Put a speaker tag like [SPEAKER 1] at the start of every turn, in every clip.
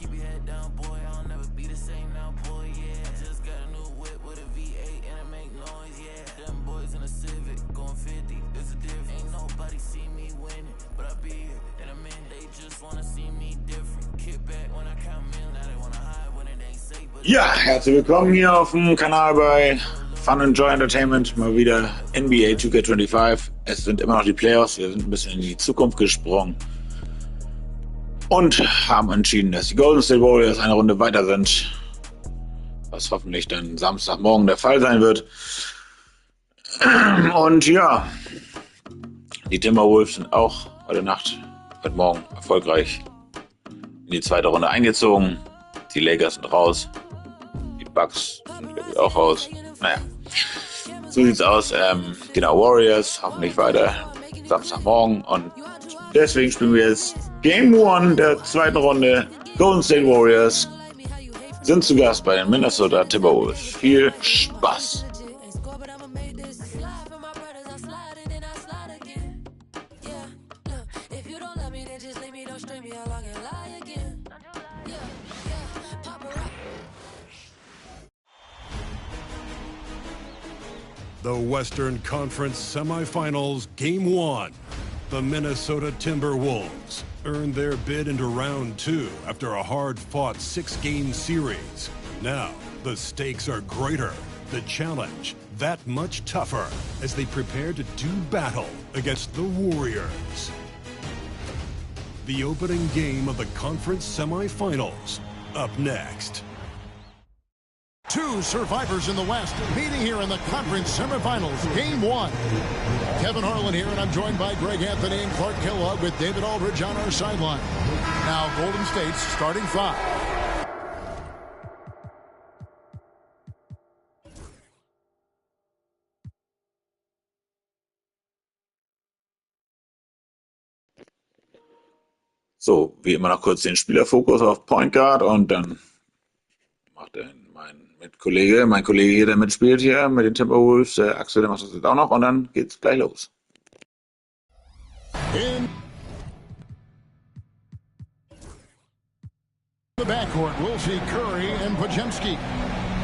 [SPEAKER 1] Keep your head down, boy. I'll never be the same now, boy. Yeah, I just got a new whip with a V8 and it make noise. Yeah, them boys in a Civic going 50. It's a difference. Ain't nobody see me winning, but I'll be here in a minute. They just wanna see me different. Kick back when I count million. Now they wanna hide when it ain't safe.
[SPEAKER 2] Ja, herzlich willkommen hier auf dem Kanal bei Fun&Joy Entertainment. Mal wieder NBA 2K25. Es sind immer noch die Playoffs. Wir sind ein bisschen in die Zukunft gesprungen. Und haben entschieden, dass die Golden State Warriors eine Runde weiter sind. Was hoffentlich dann Samstagmorgen der Fall sein wird. Und ja, die Timberwolves sind auch heute Morgen erfolgreich in die zweite Runde eingezogen. Die Lakers sind raus. Die Bucks sind glaube ich auch raus. Naja, so sieht's aus. Genau, Warriors hoffentlich weiter Samstagmorgen. Und deswegen spielen wir jetzt Game 1 der zweiten Runde. Golden State Warriors sind zu Gast bei den Minnesota Timberwolves. Viel Spaß!
[SPEAKER 3] The Western Conference Semifinals, Game 1. The Minnesota Timberwolves earned their bid into round 2 after a hard-fought 6-game series. Now, the stakes are greater, the challenge that much tougher as they prepare to do battle against the Warriors. The opening game of the conference semifinals, up next.
[SPEAKER 4] Two survivors in the West meeting here in the conference semifinals, Game 1. Kevin Harlan here, and I'm joined by Greg Anthony and Clark Kellogg with David Aldridge on our sideline. Now Golden State's starting five.
[SPEAKER 2] So, wie immer noch kurz den Spielerfokus auf Point Guard und dann macht mein Kollege hier, der mitspielt hier mit den Timberwolves, Axel, der macht das jetzt auch noch und dann geht's gleich los.
[SPEAKER 4] In the backcourt, we'll see Curry and Podziemski.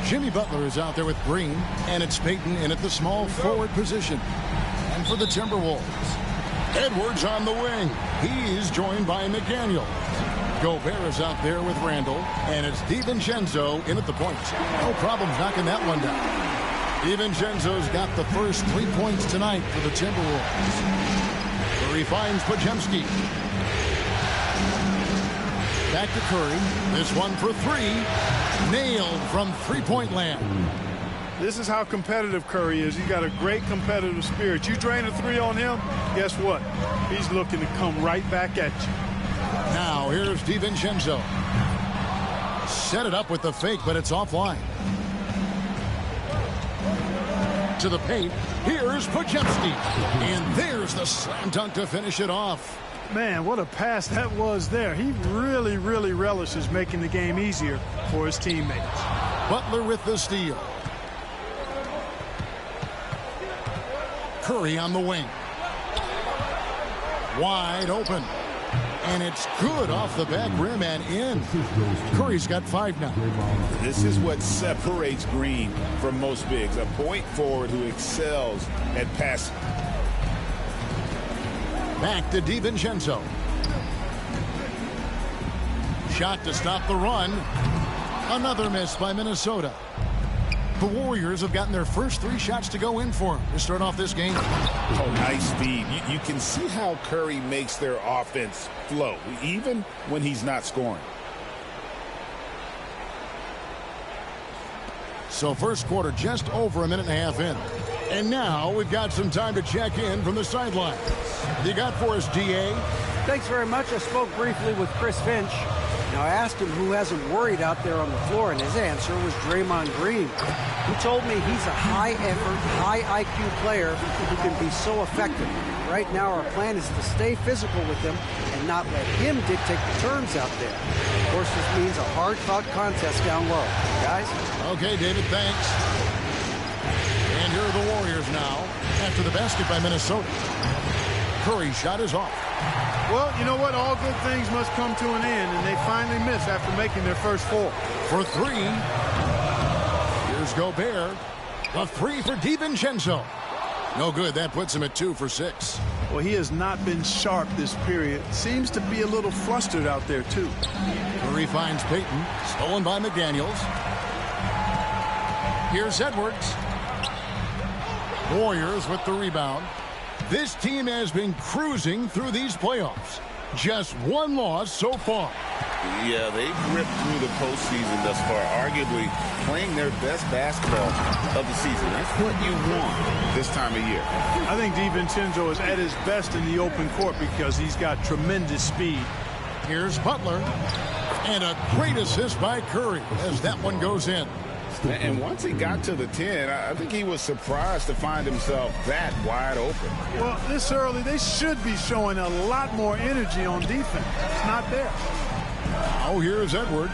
[SPEAKER 4] Jimmy Butler is out there with Green, and it's Payton in at the small forward position. And for the Timberwolves, Edwards on the wing. He's joined by McDaniel. Gobert is out there with Randall, and it's DiVincenzo in at the point. No problems knocking that one down. DiVincenzo's got the first 3 points tonight for the Timberwolves. Curry finds Podziemski. Back to Curry. This one for three. Nailed from three-point land.
[SPEAKER 5] This is how competitive Curry is. He's got a great competitive spirit. You drain a three on him, guess what? He's looking to come right back at you.
[SPEAKER 4] Now, here's DiVincenzo. Set it up with the fake, but it's offline. To the paint. Here's Podziemski. And there's the slam dunk to finish it off.
[SPEAKER 5] Man, what a pass that was there. He really, really relishes making the game easier for his teammates.
[SPEAKER 4] Butler with the steal. Curry on the wing. Wide open. And it's good off the back rim and in. Curry's got 5 now.
[SPEAKER 6] This is what separates Green from most bigs. A point forward who excels at passing.
[SPEAKER 4] Back to DiVincenzo. Shot to stop the run. Another miss by Minnesota. The Warriors have gotten their first 3 shots to go in for them to start off this game.
[SPEAKER 6] Oh, nice speed. You can see how Curry makes their offense flow, even when he's not scoring.
[SPEAKER 4] So first quarter just over a minute and a half in. And now we've got some time to check in from the sidelines. You got for us, DA?
[SPEAKER 7] Thanks very much. I spoke briefly with Chris Finch. Now, I asked him who hasn't worried out there on the floor, and his answer was Draymond Green. He told me he's a high-effort, high-IQ player who can be so effective. Right now, our plan is to stay physical with him and not let him dictate the terms out there. Of course, this means a hard-fought contest down low. Guys?
[SPEAKER 4] Okay, David, thanks. And here are the Warriors now after the basket by Minnesota. Curry's shot is off.
[SPEAKER 5] Well, you know what? All good things must come to an end, and they finally miss after making their first 4.
[SPEAKER 4] For 3. Here's Gobert. A 3 for DiVincenzo. No good. That puts him at 2 for 6.
[SPEAKER 5] Well, he has not been sharp this period. Seems to be a little flustered out there, too.
[SPEAKER 4] Curry finds Payton. Stolen by McDaniels. Here's Edwards. Warriors with the rebound. This team has been cruising through these playoffs. Just 1 loss so far.
[SPEAKER 6] Yeah, they've ripped through the postseason thus far, arguably playing their best basketball of the season. That's what you want this time of year.
[SPEAKER 5] I think DiVincenzo is at his best in the open court because he's got tremendous speed.
[SPEAKER 4] Here's Butler. And a great assist by Curry as that one goes in.
[SPEAKER 6] And once he got to the 10, I think he was surprised to find himself that wide open.
[SPEAKER 5] Well, this early, they should be showing a lot more energy on defense. It's not there.
[SPEAKER 4] Now here's Edwards.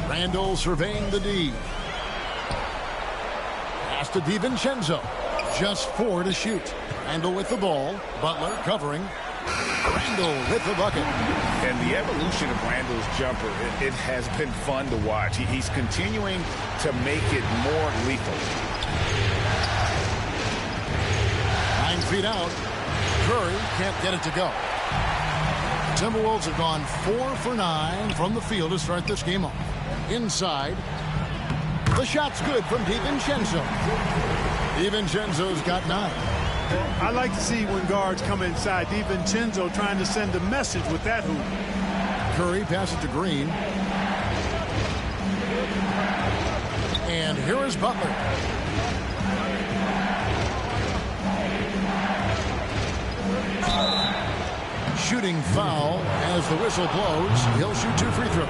[SPEAKER 4] Randall surveying the D. Pass to DiVincenzo. Just 4 to shoot. Randall with the ball. Butler covering. Randall with the bucket.
[SPEAKER 6] And the evolution of Randall's jumper, it has been fun to watch. He's continuing to make it more lethal.
[SPEAKER 4] 9 feet out. Curry can't get it to go. Timberwolves have gone 4 for 9 from the field to start this game off. Inside. The shot's good from DiVincenzo. DiVincenzo's got 9.
[SPEAKER 5] I like to see when guards come inside. DiVincenzo trying to send a message with that hoop.
[SPEAKER 4] Curry passes to Green. And here is Butler. Shooting foul as the whistle blows. He'll shoot 2 free throws.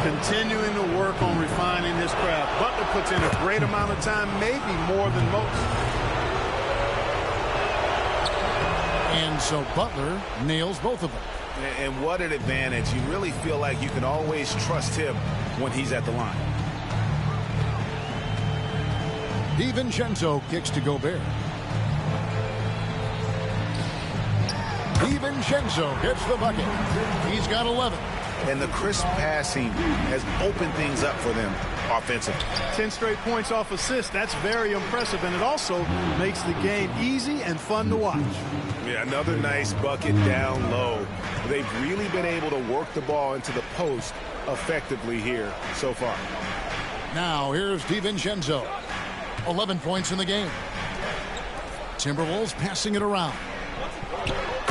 [SPEAKER 5] Continuing to work on refining his craft. Butler puts in a great amount of time, maybe more than most.
[SPEAKER 4] And so Butler nails both of them.
[SPEAKER 6] And what an advantage. You really feel like you can always trust him when he's at the line.
[SPEAKER 4] DiVincenzo kicks to Gobert. DiVincenzo gets the bucket. He's got 11.
[SPEAKER 6] And the crisp passing has opened things up for them offensively.
[SPEAKER 5] 10 straight points off assists. That's very impressive, and it also makes the game easy and fun to watch.
[SPEAKER 6] Yeah, another nice bucket down low. They've really been able to work the ball into the post effectively here so far.
[SPEAKER 4] Now here's DiVincenzo. 11 points in the game. Timberwolves passing it around.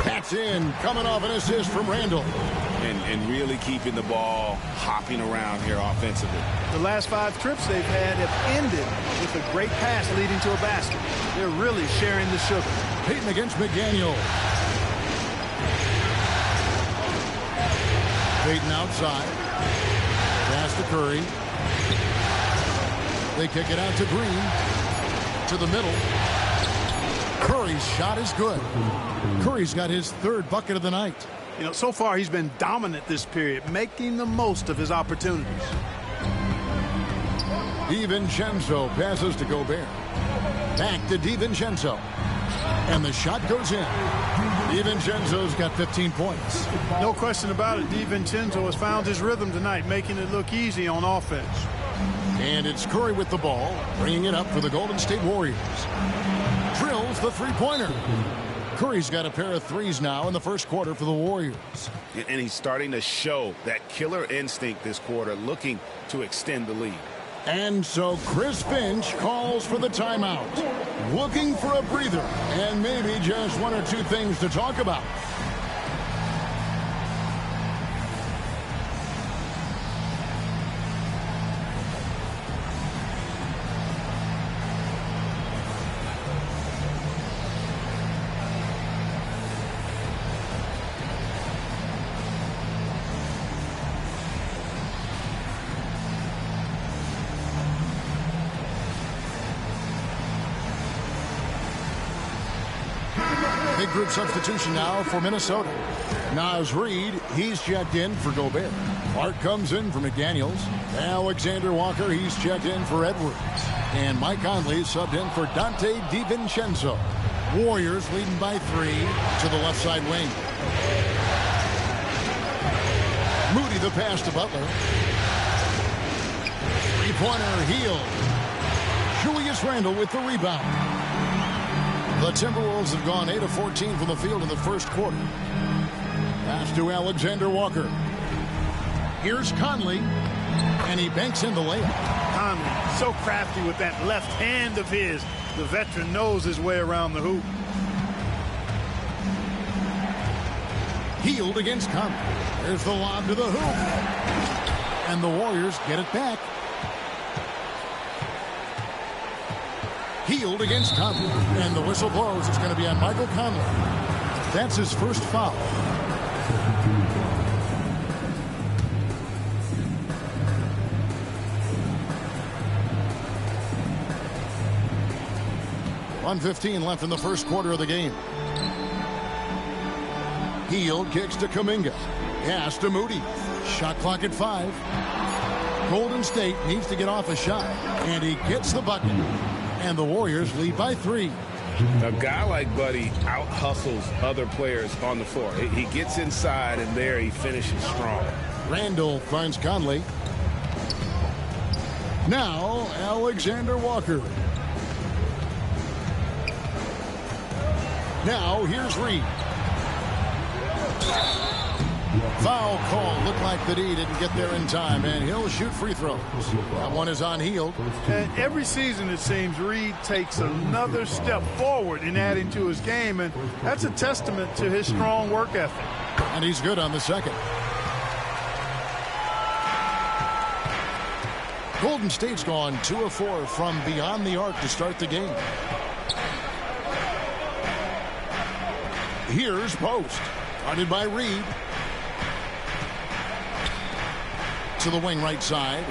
[SPEAKER 4] That's in, coming off an assist from Randall.
[SPEAKER 6] And really keeping the ball hopping around here offensively.
[SPEAKER 5] The last 5 trips they've had have ended with a great pass leading to a basket. They're really sharing the sugar.
[SPEAKER 4] Payton against McDaniel. Payton outside. Pass to Curry. They kick it out to Green. To the middle. Curry's shot is good. Curry's got his 3rd bucket of the night.
[SPEAKER 5] You know, so far he's been dominant this period, making the most of his opportunities.
[SPEAKER 4] DiVincenzo passes to Gobert. Back to DiVincenzo. And the shot goes in. DiVincenzo's got 15 points.
[SPEAKER 5] No question about it. DiVincenzo has found his rhythm tonight, making it look easy on offense.
[SPEAKER 4] And it's Curry with the ball, bringing it up for the Golden State Warriors. Drills the three-pointer. Curry's got a pair of threes now in the first quarter for the Warriors.
[SPEAKER 6] And he's starting to show that killer instinct this quarter, looking to extend the lead.
[SPEAKER 4] And so Chris Finch calls for the timeout. Looking for a breather and maybe just 1 or 2 things to talk about. Big group substitution now for Minnesota. Naz Reid, he's checked in for Gobert. Clark comes in for McDaniels. Alexander Walker, he's checked in for Edwards. And Mike Conley subbed in for Dante DiVincenzo. Warriors leading by 3 to the left side wing. Moody the pass to Butler. Three-pointer Hield. Julius Randle with the rebound. The Timberwolves have gone 8 of 14 from the field in the first quarter. Pass to Alexander Walker. Here's Conley, and he banks in the layup.
[SPEAKER 5] Conley, so crafty with that left hand of his. The veteran knows his way around the hoop.
[SPEAKER 4] Hield against Conley. There's the lob to the hoop. And the Warriors get it back. Hield against Conley. And the whistle blows. It's going to be on Michael Conley. That's his first foul. .1:15 left in the first quarter of the game. Hield kicks to Kuminga. Pass to Moody. Shot clock at 5. Golden State needs to get off a shot. And he gets the bucket. And the Warriors lead by 3.
[SPEAKER 6] A guy like Buddy out-hustles other players on the floor. He gets inside, and there he finishes strong.
[SPEAKER 4] Randle finds Conley. Now, Alexander Walker. Now, here's Reid. Foul call. Looked like the D didn't get there in time, and he'll shoot free throws. That one is on Hield.
[SPEAKER 5] And every season, it seems, Reid takes another step forward in adding to his game, and that's a testament to his strong work ethic.
[SPEAKER 4] And he's good on the second. Golden State's gone 2 of 4 from beyond the arc to start the game. Here's Post. Guarded by Reid. To the wing right side.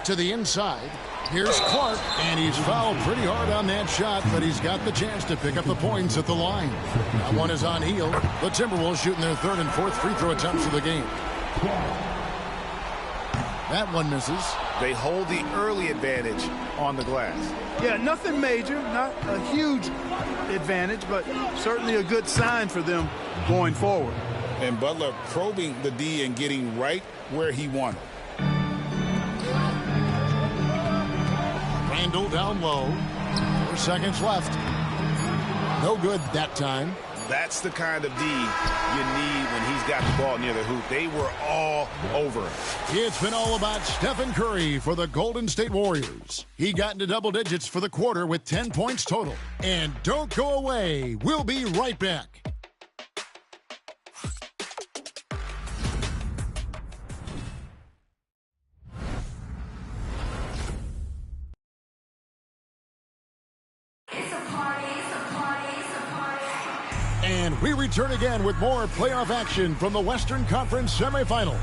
[SPEAKER 4] To the inside. Here's Clark. And he's fouled pretty hard on that shot, but he's got the chance to pick up the points at the line. That one is on Hield. The Timberwolves shooting their 3rd and 4th free throw attempts of the game. That one misses.
[SPEAKER 6] They hold the early advantage on the glass.
[SPEAKER 5] Yeah, nothing major, not a huge advantage, but certainly a good sign for them going forward.
[SPEAKER 6] And Butler probing the D and getting right where he wanted.
[SPEAKER 4] Randle down low. 4 seconds left. No good that time.
[SPEAKER 6] That's the kind of D you need when he's got the ball near the hoop. They were all over him.
[SPEAKER 4] It's been all about Stephen Curry for the Golden State Warriors. He got into double digits for the quarter with 10 points total. And don't go away. We'll be right back. And we return again with more playoff action from the Western Conference semifinal.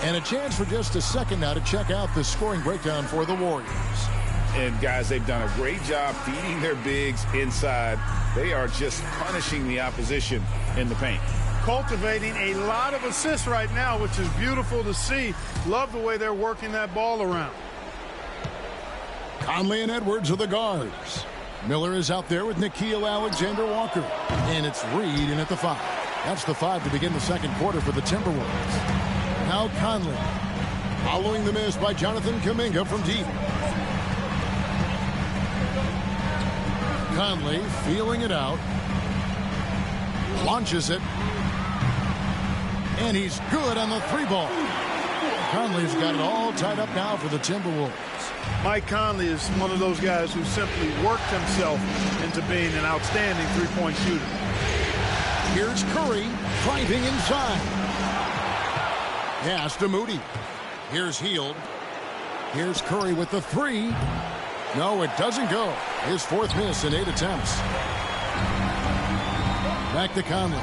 [SPEAKER 4] And a chance for just a second now to check out the scoring breakdown for the Warriors.
[SPEAKER 6] And, guys, they've done a great job feeding their bigs inside. They are just punishing the opposition in the paint.
[SPEAKER 5] Cultivating a lot of assists right now, which is beautiful to see. Love the way they're working that ball around.
[SPEAKER 4] Conley and Edwards are the guards. Miller is out there with Nickeil Alexander-Walker. And it's Reid in at the 5. That's the 5 to begin the second quarter for the Timberwolves. Now Conley. Following the miss by Jonathan Kuminga from deep. Conley feeling it out. Launches it. And he's good on the 3-ball. Conley's got it all tied up now for the Timberwolves.
[SPEAKER 5] Mike Conley is one of those guys who simply worked himself into being an outstanding three-point shooter.
[SPEAKER 4] Here's Curry driving inside. Pass to Moody. Here's Hield. Here's Curry with the 3. No, it doesn't go. His 4th miss in 8 attempts. Back to Conley.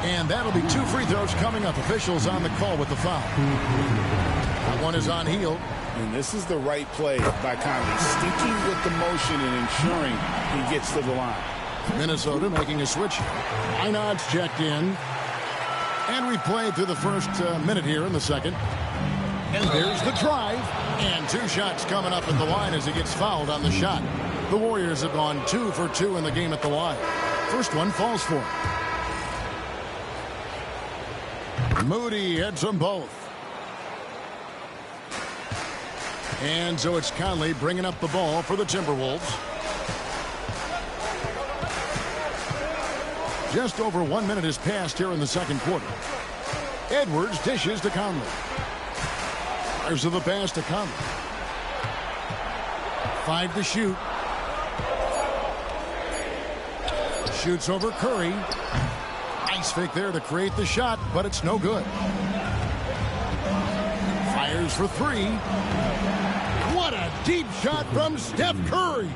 [SPEAKER 4] And that'll be 2 free throws coming up. Officials on the call with the foul. That one is on Hield.
[SPEAKER 6] And this is the right play by Conley, sticking with the motion and ensuring he gets to the line.
[SPEAKER 4] Minnesota making a switch. Einard's checked in. And we played through the first minute here in the second. And there's the drive. And 2 shots coming up at the line as he gets fouled on the shot. The Warriors have gone 2 for 2 in the game at the line. First one falls for him. Moody heads them both. And so it's Conley bringing up the ball for the Timberwolves. Just over 1 minute has passed here in the second quarter. Edwards dishes to Conley. Fires to the pass to Conley. 5 to shoot. Shoots over Curry. Nice fake there to create the shot, but it's no good. Fires for 3. What a deep shot from Steph Curry.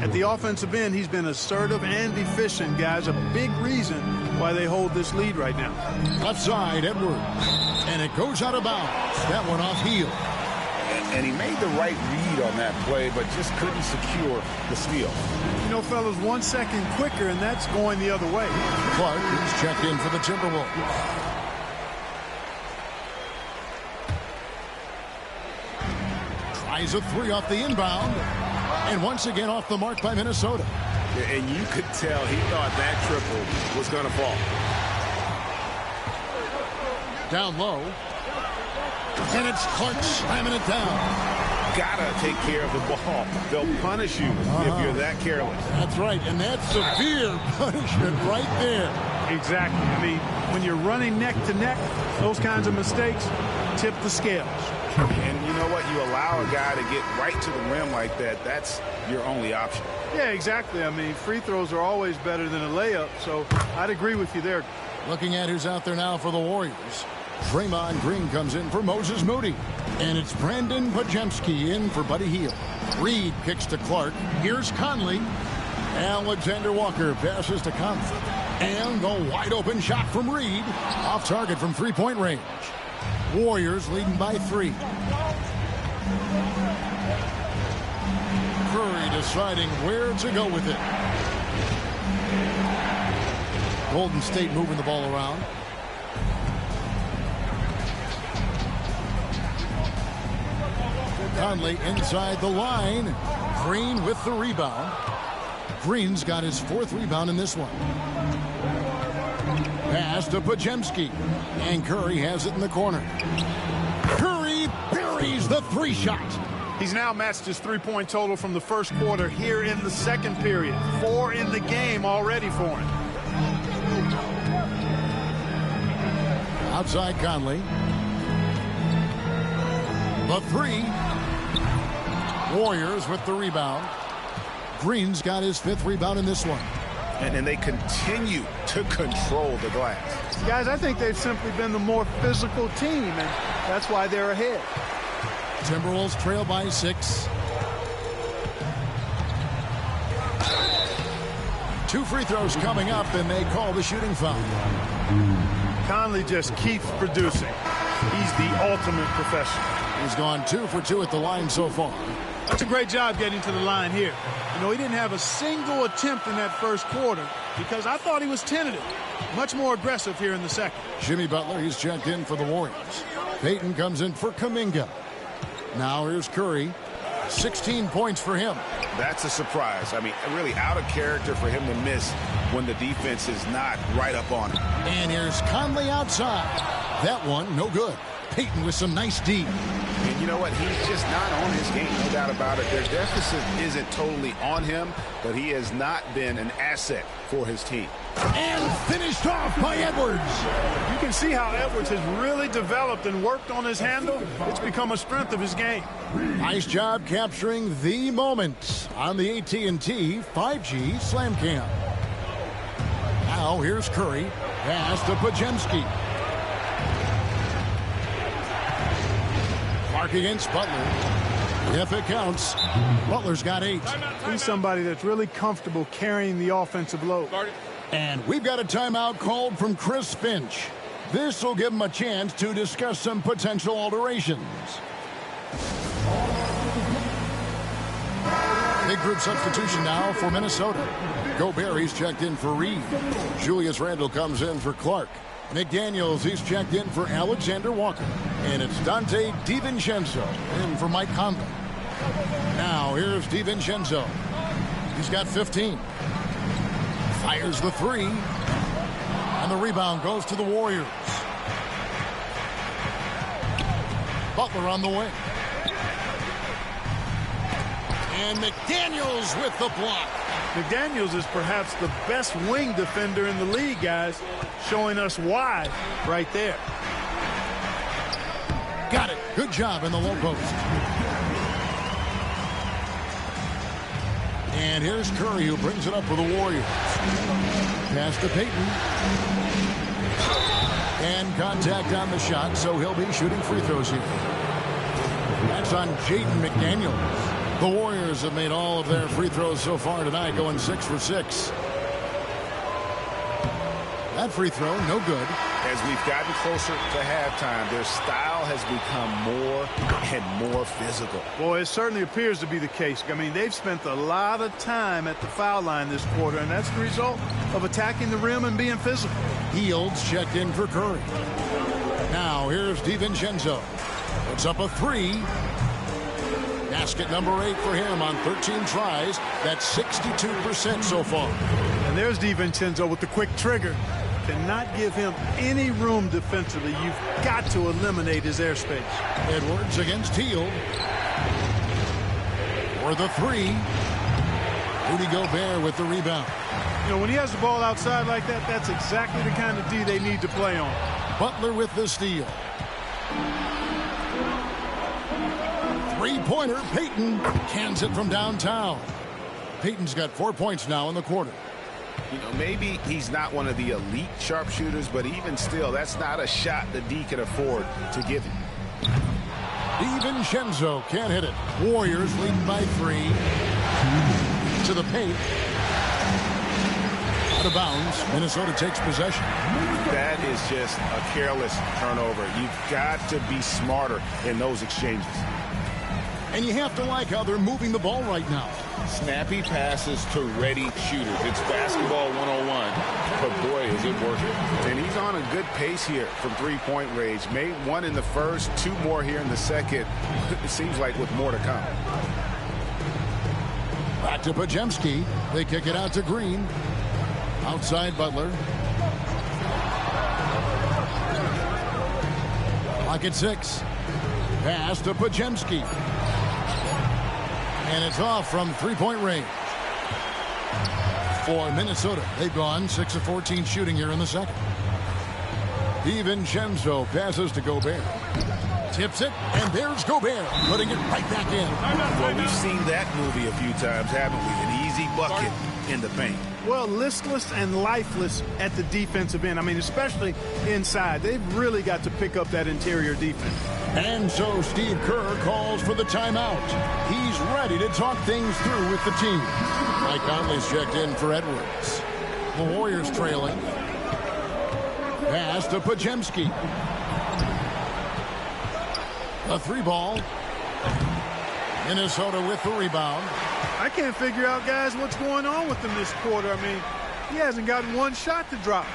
[SPEAKER 5] At the offensive end, he's been assertive and efficient, guys. A big reason why they hold this lead right now.
[SPEAKER 4] Left side, Edwards. And it goes out of bounds. That one off heel.
[SPEAKER 6] And he made the right read on that play, but just couldn't secure the steal.
[SPEAKER 5] You know, fellas, 1 second quicker, and that's going the other way.
[SPEAKER 4] Clark is checked in for the Timberwolves. Tries a 3 off the inbound. And once again off the mark by Minnesota.
[SPEAKER 6] And you could tell he thought that triple was going to fall.
[SPEAKER 4] Down low. And it's Clark slamming it down.
[SPEAKER 6] Gotta take care of the ball. They'll punish you if you're that careless.
[SPEAKER 4] That's right, and that's severe punishment right there.
[SPEAKER 5] Exactly. I mean, when you're running neck to neck, those kinds of mistakes tip the scales.
[SPEAKER 6] And you know what? You allow a guy to get right to the rim like that. That's your only option.
[SPEAKER 5] Yeah, exactly. I mean, free throws are always better than a layup, so I'd agree with you there.
[SPEAKER 4] Looking at who's out there now for the Warriors. Draymond Green comes in for Moses Moody. And it's Brandon Podziemski in for Buddy Hield. Reed kicks to Clark. Here's Conley. Alexander Walker passes to Conley. And the wide open shot from Reed. Off target from 3-point range. Warriors leading by 3. Curry deciding where to go with it. Golden State moving the ball around. Conley inside the line. Green with the rebound. Green's got his 4th rebound in this one. Pass to Podziemski. And Curry has it in the corner. Curry buries the 3-shot.
[SPEAKER 5] He's now matched his 3-point total from the first quarter here in the second period. 4 in the game already for him.
[SPEAKER 4] Outside Conley. The 3. Warriors with the rebound. Green's got his 5th rebound in this one.
[SPEAKER 6] And they continue to control the glass.
[SPEAKER 5] Guys, I think they've simply been the more physical team, and that's why they're ahead.
[SPEAKER 4] Timberwolves trail by 6. 2 free throws coming up, and they call the shooting foul.
[SPEAKER 5] Conley just keeps producing. He's the ultimate professional.
[SPEAKER 4] He's gone 2 for 2 at the line so far.
[SPEAKER 5] That's a great job getting to the line here. You know, he didn't have a single attempt in that first quarter because I thought he was tentative. Much more aggressive here in the second.
[SPEAKER 4] Jimmy Butler, he's checked in for the Warriors. Payton comes in for Kuminga. Now here's Curry. 16 points for him.
[SPEAKER 6] That's a surprise. I mean, really out of character for him to miss when the defense is not right up on him.
[SPEAKER 4] And here's Conley outside. That one, no good. Payton with some nice D.
[SPEAKER 6] And you know what? He's just not on his game, no doubt about it. Their deficit isn't totally on him, but he has not been an asset for his team.
[SPEAKER 4] And finished off by Edwards.
[SPEAKER 5] You can see how Edwards has really developed and worked on his handle. It's become a strength of his game.
[SPEAKER 4] Nice job capturing the moment on the AT&T 5G Slam Cam. Now here's Curry. Pass to Podziemski. Clark against Butler. If it counts, Butler's got 8.
[SPEAKER 5] He's somebody that's really comfortable carrying the offensive load.
[SPEAKER 4] And we've got a timeout called from Chris Finch. This will give him a chance to discuss some potential alterations. Big group substitution now for Minnesota. Gobert, he's checked in for Reed. Julius Randle comes in for Clark. McDaniels, he's checked in for Alexander Walker. And it's Dante DiVincenzo in for Mike Conley. Now here's DiVincenzo. He's got 15. Fires the three. And the rebound goes to the Warriors. Butler on the wing. And McDaniels with the block.
[SPEAKER 5] McDaniels is perhaps the best wing defender in the league, guys. Showing us why right there.
[SPEAKER 4] Got it. Good job in the low post. And here's Curry, who brings it up for the Warriors. Pass to Payton. And contact on the shot, so he'll be shooting free throws here. That's on Jaden McDaniels. The Warriors have made all of their free throws so far tonight, going 6 for 6. That free throw, no good.
[SPEAKER 6] As we've gotten closer to halftime, their style has become more and more physical.
[SPEAKER 5] Boy, it certainly appears to be the case. I mean, they've spent a lot of time at the foul line this quarter, and that's the result of attacking the rim and being physical.
[SPEAKER 4] Fields checked in for Curry. Now here's DiVincenzo. Puts up a three. Basket number 8 for him on 13 tries. That's 62% so far.
[SPEAKER 5] And there's DiVincenzo with the quick trigger. Cannot give him any room defensively. You've got to eliminate his airspace.
[SPEAKER 4] Edwards against Hield. For the three. Rudy Gobert with the rebound.
[SPEAKER 5] You know, when he has the ball outside like that, that's exactly the kind of D they need to play on.
[SPEAKER 4] Butler with the steal. Three-pointer, Payton cans it from downtown. Payton's got 4 points now in the quarter.
[SPEAKER 6] You know, maybe he's not one of the elite sharpshooters, but even still, that's not a shot the D can afford to give him.
[SPEAKER 4] DiVincenzo can't hit it. Warriors leading by 3. To the paint. Out of bounds. Minnesota takes possession.
[SPEAKER 6] That is just a careless turnover. You've got to be smarter in those exchanges.
[SPEAKER 4] And you have to like how they're moving the ball right now.
[SPEAKER 6] Snappy passes to ready shooters. It's basketball 101, but boy, is it working. And he's on a good pace here from three-point range. Made one in the first, 2 more here in the second. It seems like with more to come.
[SPEAKER 4] Back to Podziemski. They kick it out to Green. Outside Butler. Clock at 6. Pass to Podziemski. And it's off from three-point range. For Minnesota, they've gone 6 of 14 shooting here in the second. DiVincenzo passes to Gobert. Tips it, and there's Gobert, putting it right back in.
[SPEAKER 6] Well, we've seen that movie a few times, haven't we? An easy bucket in the paint.
[SPEAKER 5] Well, listless and lifeless at the defensive end. I mean, especially inside. They've really got to pick up that interior defense.
[SPEAKER 4] And so Steve Kerr calls for the timeout. He's ready to talk things through with the team. Mike Conley's checked in for Edwards. The Warriors trailing. Pass to Podziemski. A 3-ball. Minnesota with the rebound.
[SPEAKER 5] I can't figure out, guys, what's going on with him this quarter. I mean, he hasn't gotten one shot to drop.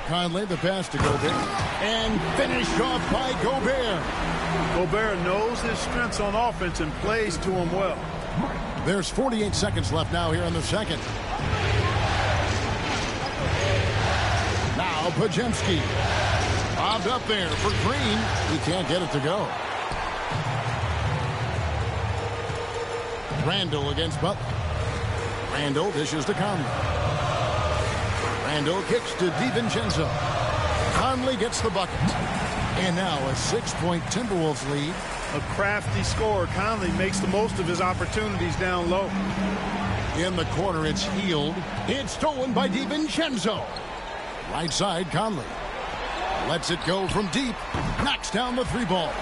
[SPEAKER 4] Conley, the pass to Gobert. And finished off by Gobert.
[SPEAKER 5] Gobert knows his strengths on offense and plays to him well.
[SPEAKER 4] There's 48 seconds left now here in the second. Now Podziemski. Bobbed up there for Green. He can't get it to go. Randle against Butler. Randle dishes to Conley. Randle kicks to DiVincenzo. Conley gets the bucket. And now a 6-point Timberwolves lead.
[SPEAKER 5] A crafty scorer. Conley makes the most of his opportunities down low.
[SPEAKER 4] In the corner, it's Hield. It's stolen by DiVincenzo. Right side, Conley. Lets it go from deep. Knocks down the 3-ball.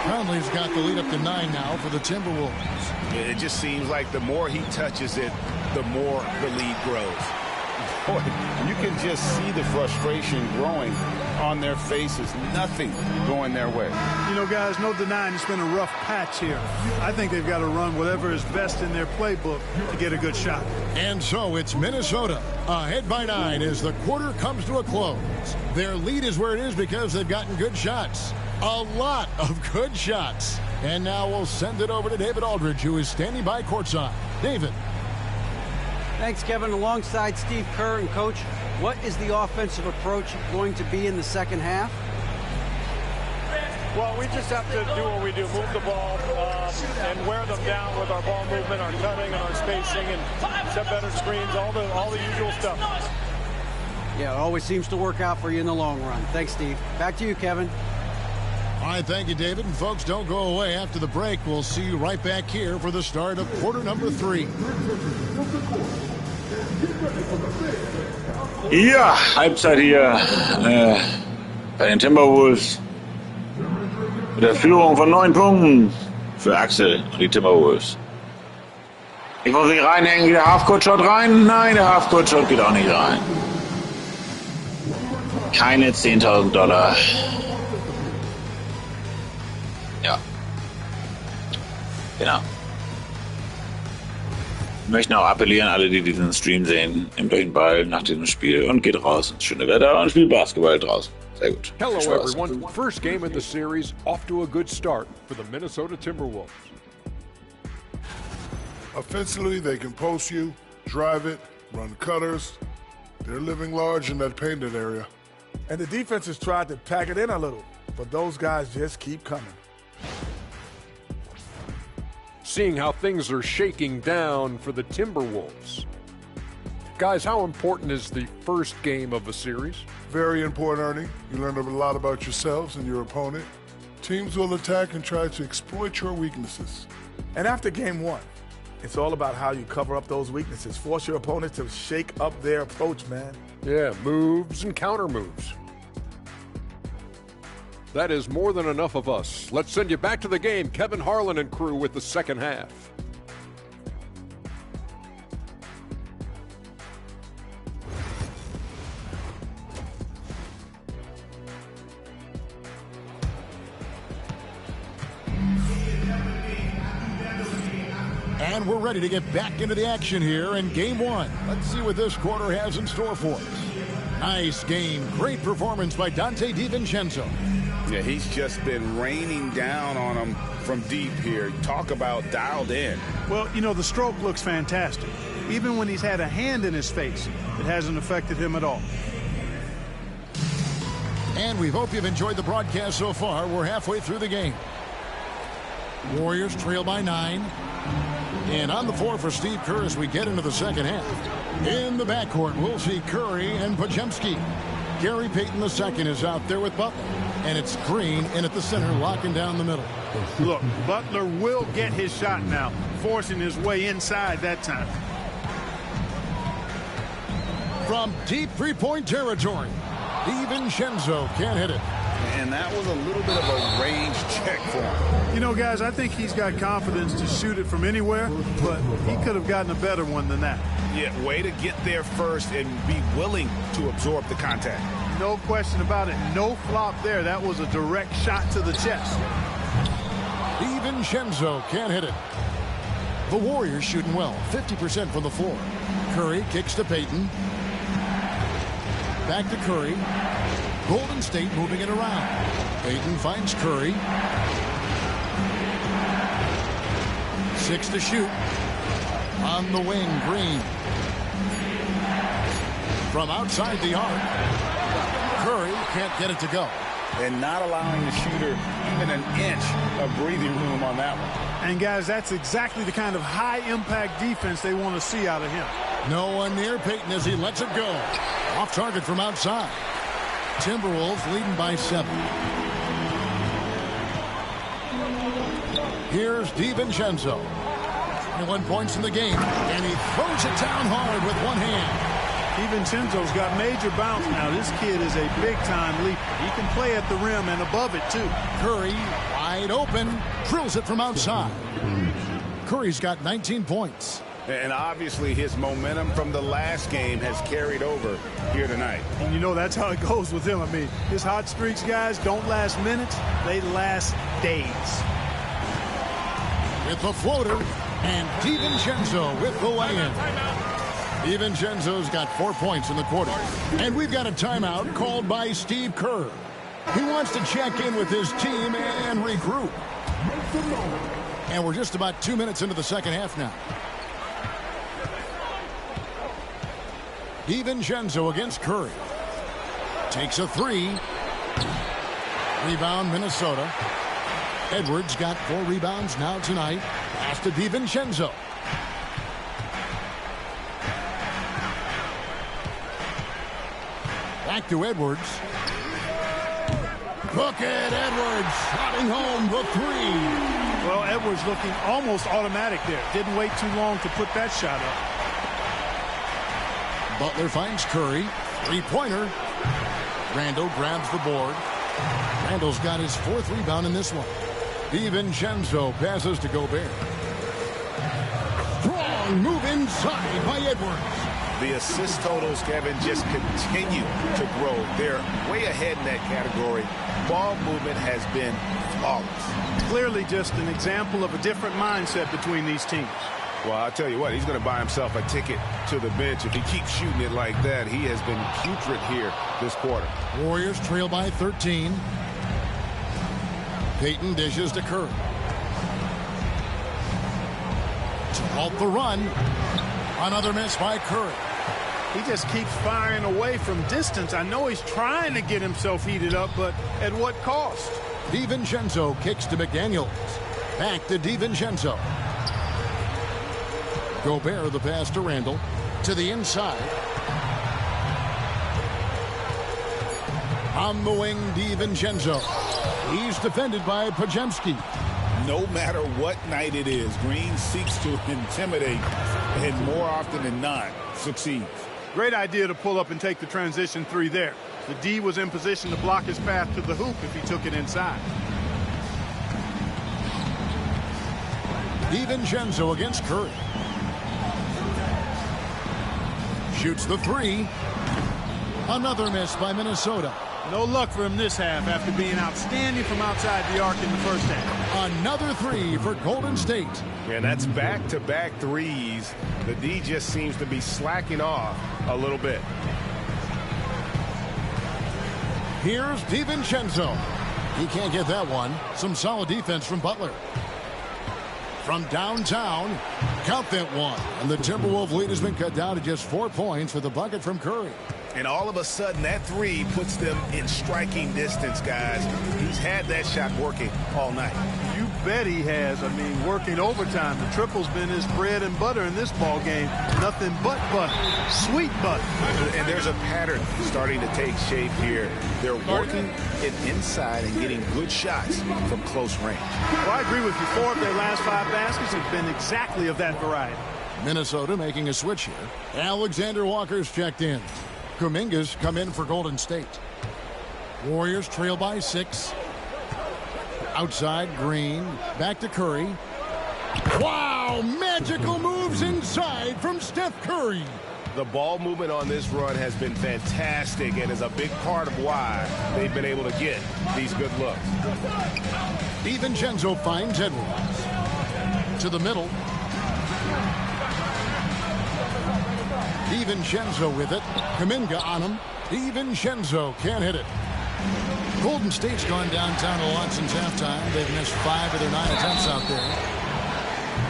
[SPEAKER 4] Conley's got the lead up to 9 now for the Timberwolves.
[SPEAKER 6] It just seems like the more he touches it, the more the lead grows. Boy, you can just see the frustration growing on their faces. Nothing going their way.
[SPEAKER 5] You know, guys, no denying it's been a rough patch here. I think they've got to run whatever is best in their playbook to get a good shot.
[SPEAKER 4] And so it's Minnesota ahead by 9 as the quarter comes to a close. Their lead is where it is because they've gotten good shots. A lot of good shots. And now we'll send it over to David Aldridge, who is standing by courtside. David.
[SPEAKER 7] Thanks, Kevin. Alongside Steve Kerr and Coach, what is the offensive approach going to be in the second half?
[SPEAKER 8] Well, we just have to do what we do, move the ball and wear them down with our ball movement, our cutting, and our spacing, and set better screens, all the usual stuff.
[SPEAKER 7] Yeah, it always seems to work out for you in the long run. Thanks, Steve. Back to you, Kevin.
[SPEAKER 4] All right, thank you, David. And folks, don't go away. After the break, we'll see you right back here for the start of quarter number 3.
[SPEAKER 2] Ja, Halbzeit hier bei den Timberwolves. Mit der Führung von 9 Punkten für Axel und die Timberwolves. Ich muss mich reinhängen, geht der Half-Court-Shot rein? Nein, der Half-Court-Shot geht auch nicht rein. Keine $10.000. Ja. Genau. Wir möchten auch appellieren, alle, die diesen Stream sehen, nehmt euch den Ball nach diesem Spiel und geht raus ins schöne Wetter und spielt Basketball draußen. Sehr gut.
[SPEAKER 9] Hello, everyone. First game in the series, off to a good start for the Minnesota Timberwolves.
[SPEAKER 10] Offensively, they can post you, drive it, run cutters. They're living large in that painted area.
[SPEAKER 11] And the defense has tried to pack it in a little, but those guys just keep coming.
[SPEAKER 9] Seeing how things are shaking down for the Timberwolves. Guys, how important is the first game of a series?
[SPEAKER 10] Very important, Ernie. You learn a lot about yourselves and your opponent. Teams will attack and try to exploit your weaknesses.
[SPEAKER 11] And after game 1, it's all about how you cover up those weaknesses. Force your opponent to shake up their approach, man.
[SPEAKER 9] Yeah, moves and counter moves. That is more than enough of us. Let's send you back to the game. Kevin Harlan and crew with the second half.
[SPEAKER 4] And we're ready to get back into the action here in game 1. Let's see what this quarter has in store for us. Nice game. Great performance by Dante DiVincenzo.
[SPEAKER 6] Yeah, he's just been raining down on him from deep here. Talk about dialed in.
[SPEAKER 5] Well, you know, the stroke looks fantastic. Even when he's had a hand in his face, it hasn't affected him at all.
[SPEAKER 4] And we hope you've enjoyed the broadcast so far. We're halfway through the game. Warriors trail by 9. And on the floor for Steve Kerr as we get into the second half. In the backcourt, we'll see Curry and Podziemski. Gary Payton II is out there with Butler. And it's Green in at the center, locking down the middle.
[SPEAKER 5] Look, Butler will get his shot now, forcing his way inside that time.
[SPEAKER 4] From deep three-point territory, DiVincenzo can't hit it.
[SPEAKER 6] And that was a little bit of a range check for him.
[SPEAKER 5] You know, guys, I think he's got confidence to shoot it from anywhere, but he could have gotten a better one than that.
[SPEAKER 6] Yeah, way to get there first and be willing to absorb the contact.
[SPEAKER 5] No question about it. No flop there. That was a direct shot to the chest.
[SPEAKER 4] DiVincenzo can't hit it. The Warriors shooting well, 50% from the floor. Curry kicks to Payton. Back to Curry. Golden State moving it around. Payton finds Curry. 6 to shoot. On the wing, Green. From outside the arc. Curry can't get it to go.
[SPEAKER 6] And not allowing the shooter even an inch of breathing room on that one.
[SPEAKER 5] And, guys, that's exactly the kind of high-impact defense they want to see out of him.
[SPEAKER 4] No one near Payton as he lets it go. Off target from outside. Timberwolves leading by 7. Here's DiVincenzo. 21 points in the game, and he throws it down hard with one hand.
[SPEAKER 5] DiVincenzo's got major bounce now. This kid is a big-time leaper. He can play at the rim and above it, too.
[SPEAKER 4] Curry, wide open, drills it from outside. Curry's got 19 points.
[SPEAKER 6] And obviously his momentum from the last game has carried over here tonight.
[SPEAKER 5] And you know that's how it goes with him. I mean, his hot streaks, guys, don't last minutes. They last days.
[SPEAKER 4] With the floater, and DiVincenzo with the lay-in. DiVincenzo's got 4 points in the quarter. And we've got a timeout called by Steve Kerr. He wants to check in with his team and regroup. And we're just about 2 minutes into the second half now. DiVincenzo against Curry. Takes a three. Rebound, Minnesota. Edwards got 4 rebounds now tonight. Pass to DiVincenzo. Back to Edwards. Look at Edwards shotting home the three.
[SPEAKER 5] Well, Edwards looking almost automatic there. Didn't wait too long to put that shot up.
[SPEAKER 4] Butler finds Curry. Three-pointer. Randall grabs the board. Randall's got his 4th rebound in this one. DiVincenzo passes to Gobert. Strong move inside by Edwards.
[SPEAKER 6] The assist totals, Kevin, just continue to grow. They're way ahead in that category. Ball movement has been flawless.
[SPEAKER 5] Clearly just an example of a different mindset between these teams.
[SPEAKER 6] Well, I'll tell you what, he's going to buy himself a ticket to the bench. If he keeps shooting it like that, he has been putrid here this quarter.
[SPEAKER 4] Warriors trail by 13. Payton dishes to Curry. To halt the run. Another miss by Curry.
[SPEAKER 5] He just keeps firing away from distance. I know he's trying to get himself heated up, but at what cost?
[SPEAKER 4] DiVincenzo kicks to McDaniels. Back to DiVincenzo. Gobert the pass to Randall. To the inside. On the wing, DiVincenzo. He's defended by Podziemski.
[SPEAKER 6] No matter what night it is, Green seeks to intimidate and more often than not succeeds.
[SPEAKER 5] Great idea to pull up and take the transition three there. The D was in position to block his path to the hoop if he took it inside.
[SPEAKER 4] DiVincenzo against Curry. Shoots the three. Another miss by Minnesota.
[SPEAKER 5] No luck for him this half after being outstanding from outside the arc in the first half.
[SPEAKER 4] Another three for Golden State.
[SPEAKER 6] Yeah, that's back-to-back threes. The D just seems to be slacking off a little bit.
[SPEAKER 4] Here's DiVincenzo. He can't get that one. Some solid defense from Butler. From downtown, count that one. And the Timberwolves lead has been cut down to just 4 points with a bucket from Curry.
[SPEAKER 6] And all of a sudden, that three puts them in striking distance, guys. He's had that shot working all night.
[SPEAKER 5] You bet he has. I mean, working overtime. The triple's been his bread and butter in this ball game. Nothing but butter. Sweet butter.
[SPEAKER 6] And there's a pattern starting to take shape here. They're working it inside and getting good shots from close range.
[SPEAKER 5] Well, I agree with you. 4 of their last 5 baskets have been exactly of that variety.
[SPEAKER 4] Minnesota making a switch here. Alexander Walker's checked in. Kuminga's come in for Golden State. Warriors trail by 6. Outside, Green. Back to Curry. Wow! Magical moves inside from Steph Curry.
[SPEAKER 6] The ball movement on this run has been fantastic and is a big part of why they've been able to get these good looks.
[SPEAKER 4] DiVincenzo finds Edwards. To the middle. DiVincenzo with it. Kuminga on him. DiVincenzo can't hit it. Golden State's gone downtown a lot since halftime. They've missed 5 of their 9 attempts out there.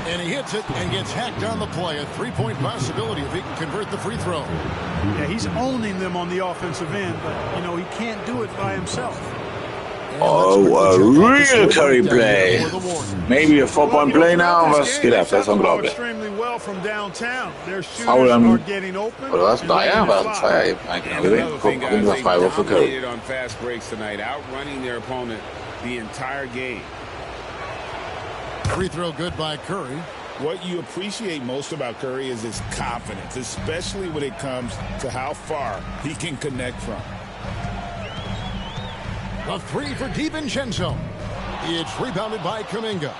[SPEAKER 4] And he hits it and gets hacked on the play. A 3-point possibility if he can convert the free throw.
[SPEAKER 5] Yeah, he's owning them on the offensive end, but, you know, he can't do it by himself.
[SPEAKER 2] Oh, a real Curry play. Maybe a 4-point play now. Was geht ab? Das ist unglaublich. Foul an, oder was? Da ja, war ein Zweier eben. Gucken wir Freiwurf für Curry.
[SPEAKER 6] On fast breaks tonight, outrunning their opponent the entire game.
[SPEAKER 4] Free throw good by Curry.
[SPEAKER 6] What you appreciate most about Curry is his confidence, especially when it comes to how far he can connect from.
[SPEAKER 4] A 3 for DiVincenzo. It's rebounded by Kuminga.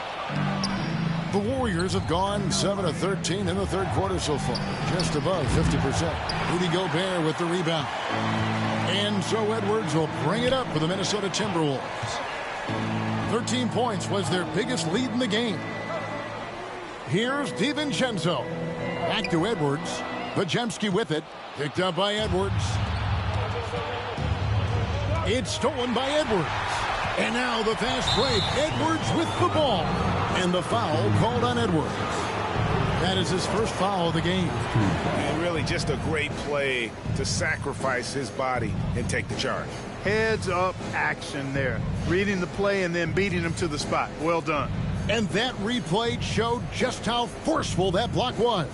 [SPEAKER 4] The Warriors have gone 7 of 13 in the third quarter so far, just above 50%. Rudy Gobert with the rebound. And so Edwards will bring it up for the Minnesota Timberwolves. 13 points was their biggest lead in the game. Here's DiVincenzo. Back to Edwards. Podziemski with it. Picked up by Edwards. It's stolen by Edwards. And now the fast break. Edwards with the ball. And the foul called on Edwards. That is his first foul of the game.
[SPEAKER 6] And really just a great play to sacrifice his body and take the charge.
[SPEAKER 5] Heads up action there. Reading the play and then beating him to the spot. Well done.
[SPEAKER 4] And that replay showed just how forceful that block was.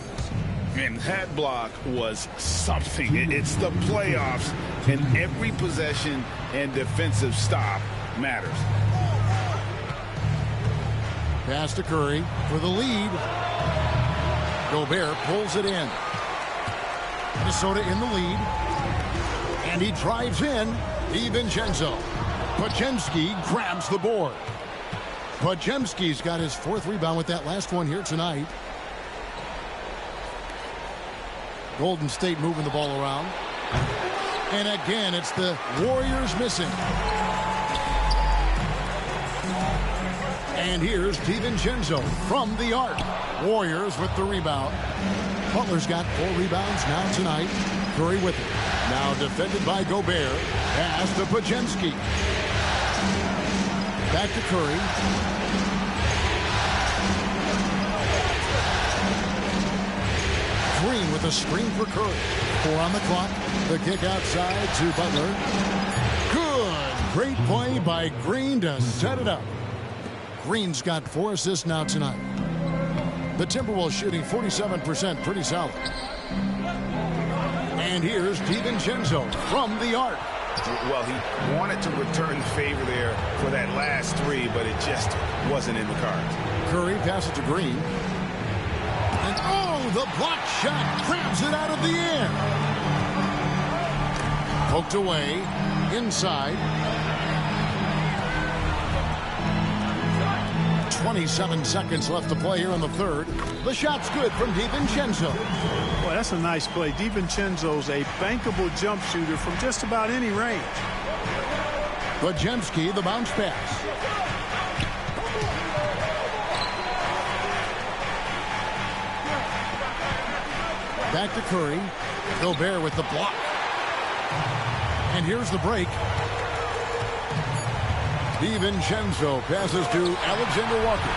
[SPEAKER 6] And that block was something. It's the playoffs, and every possession and defensive stop matters.
[SPEAKER 4] Pass to Curry for the lead. Gobert pulls it in. Minnesota in the lead. And he drives in. DiVincenzo. Podziemski grabs the board. Podziemski's got his fourth rebound with that last one here tonight. Golden State moving the ball around. And again, it's the Warriors missing. And here's DiVincenzo from the arc. Warriors with the rebound. Butler's got 4 rebounds now tonight. Curry with it. Now defended by Gobert. Pass to Podziemski. Back to Curry. Green with a screen for Curry. 4 on the clock. The kick outside to Butler. Good. Great play by Green to set it up. Green's got 4 assists now tonight. The Timberwolves shooting 47%, pretty solid. And here's DiVincenzo from the arc.
[SPEAKER 6] Well, he wanted to return the favor there for that last 3, but it just wasn't in the cards.
[SPEAKER 4] Curry passes to Green. And oh, the block shot grabs it out of the air. Poked away, inside. 27 seconds left to play here in the third. The shot's good from DiVincenzo.
[SPEAKER 5] Boy, that's a nice play. DiVincenzo's a bankable jump shooter from just about any range.
[SPEAKER 4] Podziemski, the bounce pass. Back to Curry. Gobert with the block. And here's the break. DiVincenzo passes to Alexander Walker.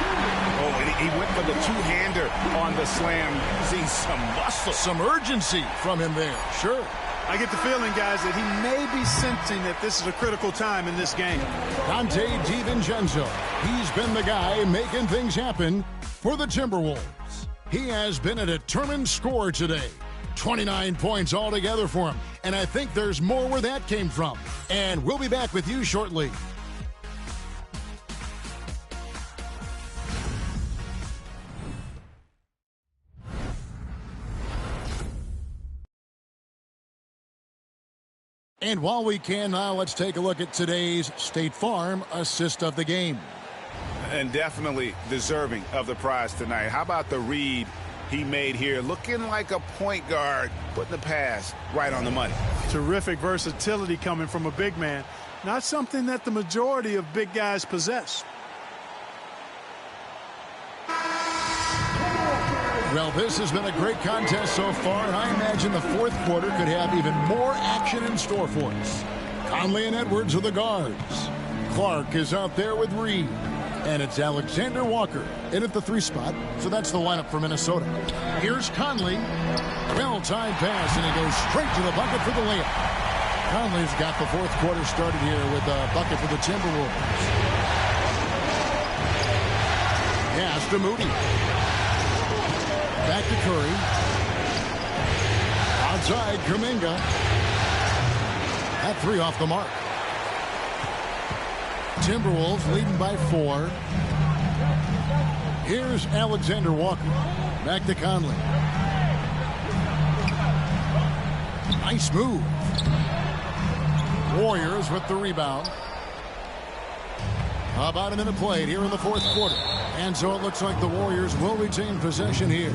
[SPEAKER 6] Oh, and he went for the two-hander on the slam. Seeing some muscle.
[SPEAKER 4] Some urgency from him there. Sure.
[SPEAKER 5] I get the feeling, guys, that he may be sensing that this is a critical time in this game.
[SPEAKER 4] Dante DiVincenzo. He's been the guy making things happen for the Timberwolves. He has been a determined scorer today. 29 points altogether for him. And I think there's more where that came from. And we'll be back with you shortly. And while we can now, let's take a look at today's State Farm assist of the game.
[SPEAKER 6] And definitely deserving of the prize tonight. How about the read he made here? Looking like a point guard, putting the pass right on the money.
[SPEAKER 5] Terrific versatility coming from a big man. Not something that the majority of big guys possess.
[SPEAKER 4] Well, this has been a great contest so far, and I imagine the fourth quarter could have even more action in store for us. Conley and Edwards are the guards. Clark is out there with Reed. And it's Alexander Walker in at the 3 spot, so that's the lineup for Minnesota. Here's Conley. Well-timed pass, and he goes straight to the bucket for the layup. Conley's got the fourth quarter started here with a bucket for the Timberwolves. Pass to Moody. Back to Curry. Outside, Kuminga. That 3 off the mark. Timberwolves leading by 4. Here's Alexander Walker. Back to Conley. Nice move. Warriors with the rebound. About a minute played here in the fourth quarter. And so it looks like the Warriors will retain possession here.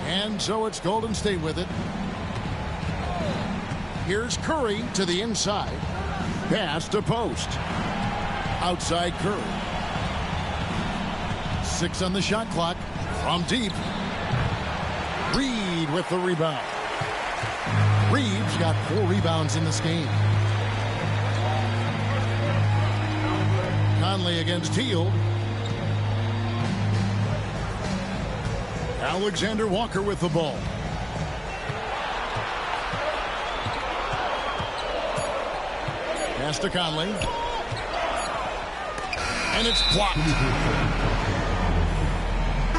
[SPEAKER 4] And so it's Golden State with it. Here's Curry to the inside. Pass to Post. Outside Curry. 6 on the shot clock. From deep. Reed with the rebound. Reed's got 4 rebounds in this game. Conley against Hield. Alexander Walker with the ball. Pass to Conley. And it's blocked.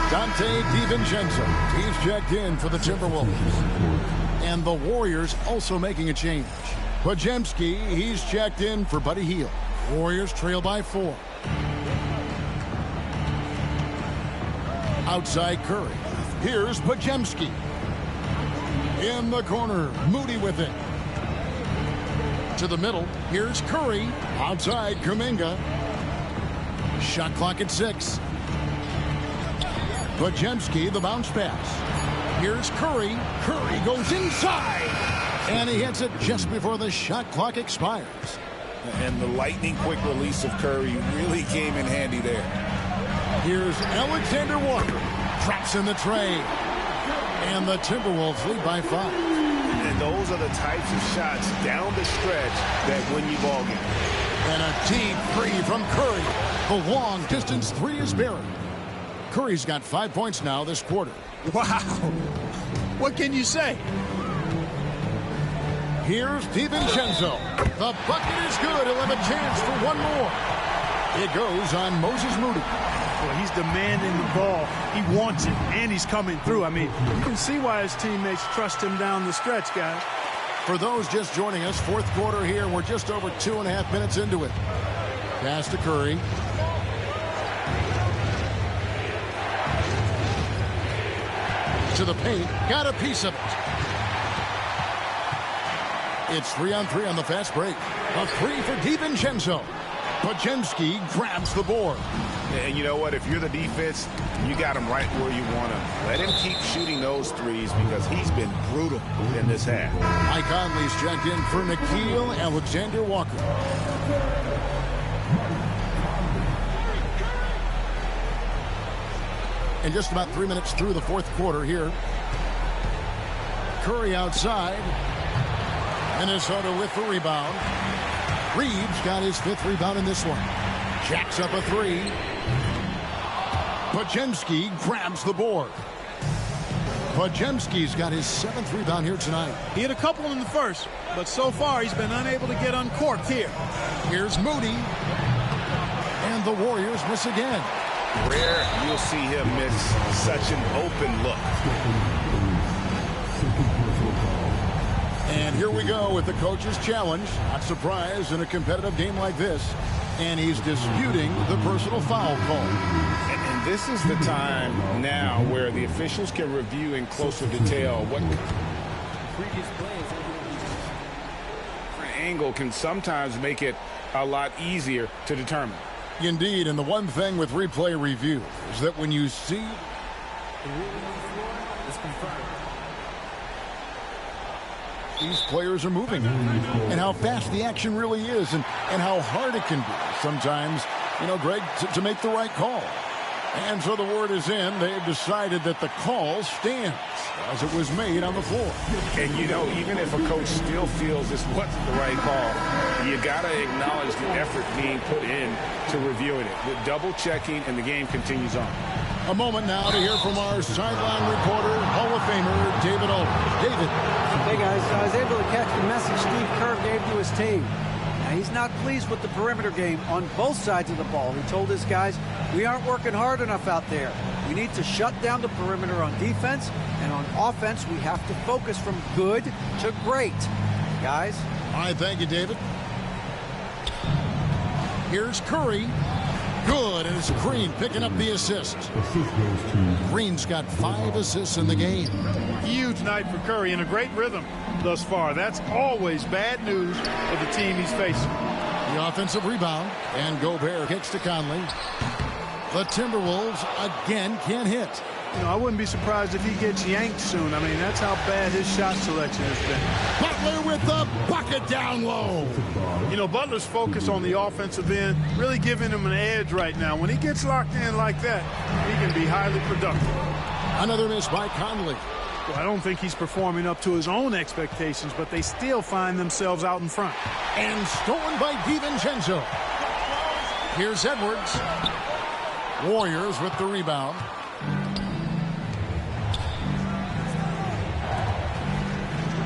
[SPEAKER 4] Dante DiVincenzo. He's checked in for the Timberwolves. And the Warriors also making a change. Podziemski, he's checked in for Buddy Hield. Warriors trail by 4. Outside Curry. Here's Podziemski. In the corner, Moody with it. To the middle, here's Curry. Outside Kuminga. Shot clock at 6. Podziemski, the bounce pass. Here's Curry. Curry goes inside. And he hits it just before the shot clock expires.
[SPEAKER 6] And the lightning quick release of Curry really came in handy there.
[SPEAKER 4] Here's Alexander Walker. Traps in the tray. And the Timberwolves lead by 5.
[SPEAKER 6] And those are the types of shots down the stretch that win you ball game.
[SPEAKER 4] And a deep three from Curry. The long distance 3 is buried. Curry's got 5 points now this quarter.
[SPEAKER 5] Wow. What can you say?
[SPEAKER 4] Here's DiVincenzo. The bucket is good. He'll have a chance for one more. It goes on Moses Moody.
[SPEAKER 5] Well, he's demanding the ball. He wants it, and he's coming through. I mean, you can see why his teammates trust him down the stretch, guys.
[SPEAKER 4] For those just joining us, 4th quarter here. We're just over 2.5 minutes into it. Pass to Curry. To the paint. Got a piece of it. It's 3-on-3 on the fast break. A 3 for DiVincenzo. Podziemski grabs the board.
[SPEAKER 6] And you know what? If you're the defense, you got him right where you want him. Let him keep shooting those threes because he's been brutal in this half.
[SPEAKER 4] Mike Conley's checked in for Nickeil Alexander Walker. And just about 3 minutes through the 4th quarter here. Curry outside. Minnesota with the rebound. Reeves got his 5th rebound in this one. Jacks up a 3. Podziemski grabs the board. Podziemski's got his 7th rebound here tonight.
[SPEAKER 5] He had a couple in the first, but so far he's been unable to get uncorked here.
[SPEAKER 4] Here's Moody. And the Warriors miss again.
[SPEAKER 6] Rare you'll see him miss such an open look.
[SPEAKER 4] And here we go with the coach's challenge. Not surprised in a competitive game like this. And he's disputing the personal foul call.
[SPEAKER 6] And this is the time now where the officials can review in closer detail what previous plays. Angle can sometimes make it a lot easier to determine.
[SPEAKER 4] Indeed, and the one thing with replay review is that when you see these players are moving and how fast the action really is and how hard it can be sometimes, you know, Greg, to make the right call. And so the word is in. They've decided that the call stands as it was made on the floor.
[SPEAKER 6] And, you know, even if a coach still feels this wasn't the right call, you got to acknowledge the effort being put in to reviewing it. With double checking, and the game continues on.
[SPEAKER 4] A moment now to hear from our sideline reporter, Hall of Famer, David Aldridge. David.
[SPEAKER 7] Hey, guys. I was able to catch the message Steve Kerr gave to his team. Now, he's not pleased with the perimeter game on both sides of the ball. He told his guys, we aren't working hard enough out there. We need to shut down the perimeter on defense, and on offense, we have to focus from good to great. Guys?
[SPEAKER 4] All right, thank you, David. Here's Curry. Good, and it's Green picking up the assist. Green's got 5 assists in the game.
[SPEAKER 5] Huge night for Curry and a great rhythm thus far. That's always bad news for the team he's facing.
[SPEAKER 4] The offensive rebound, and Gobert kicks to Conley. The Timberwolves again can't hit.
[SPEAKER 5] You know, I wouldn't be surprised if he gets yanked soon. I mean, that's how bad his shot selection has been.
[SPEAKER 4] Butler with the bucket down low.
[SPEAKER 5] You know, Butler's focus on the offensive end really giving him an edge right now. When he gets locked in like that, he can be highly productive.
[SPEAKER 4] Another miss by Conley.
[SPEAKER 5] Well, I don't think he's performing up to his own expectations, but they still find themselves out in front.
[SPEAKER 4] And stolen by DiVincenzo. Here's Edwards. Warriors with the rebound.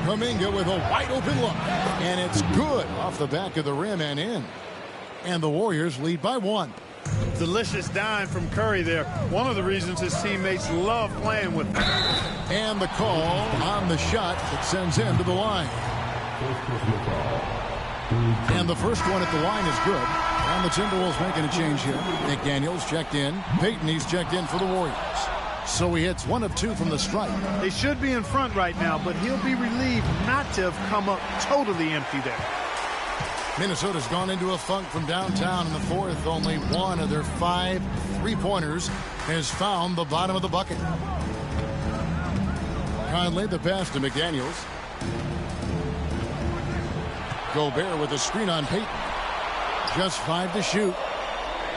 [SPEAKER 4] Kuminga with a wide open look. And it's good off the back of the rim and in. And the Warriors lead by 1.
[SPEAKER 5] Delicious dime from Curry there. One of the reasons his teammates love playing with him.
[SPEAKER 4] And the call on the shot that sends him to the line. And the first one at the line is good. And the Timberwolves making a change here. McDaniels checked in. Payton, he's checked in for the Warriors. So he hits 1 of 2 from the stripe.
[SPEAKER 5] They should be in front right now, but he'll be relieved not to have come up totally empty there.
[SPEAKER 4] Minnesota's gone into a funk from downtown in the fourth. Only 1 of their 5 3-pointers has found the bottom of the bucket. Conley the pass to McDaniels. Gobert with a screen on Payton. Just 5 to shoot.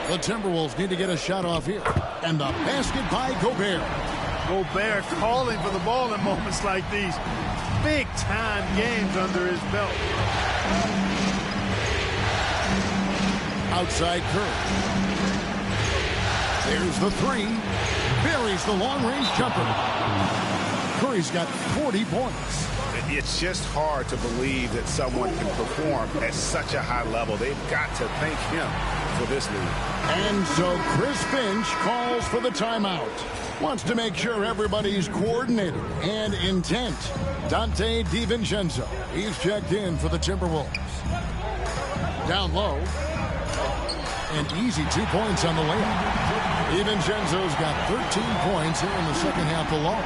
[SPEAKER 4] The Timberwolves need to get a shot off here. And the basket by Gobert.
[SPEAKER 5] Gobert calling for the ball in moments like these. Big-time games under his belt.
[SPEAKER 4] Outside Curry. There's the 3. Buries the long-range jumper. Curry's got 40 points.
[SPEAKER 6] It's just hard to believe that someone can perform at such a high level. They've got to thank him for this lead.
[SPEAKER 4] And so Chris Finch calls for the timeout. Wants to make sure everybody's coordinated and intent. Dante DiVincenzo. He's checked in for the Timberwolves. Down low. An easy 2 points on the layup. DiVincenzo's got 13 points here in the second half alone.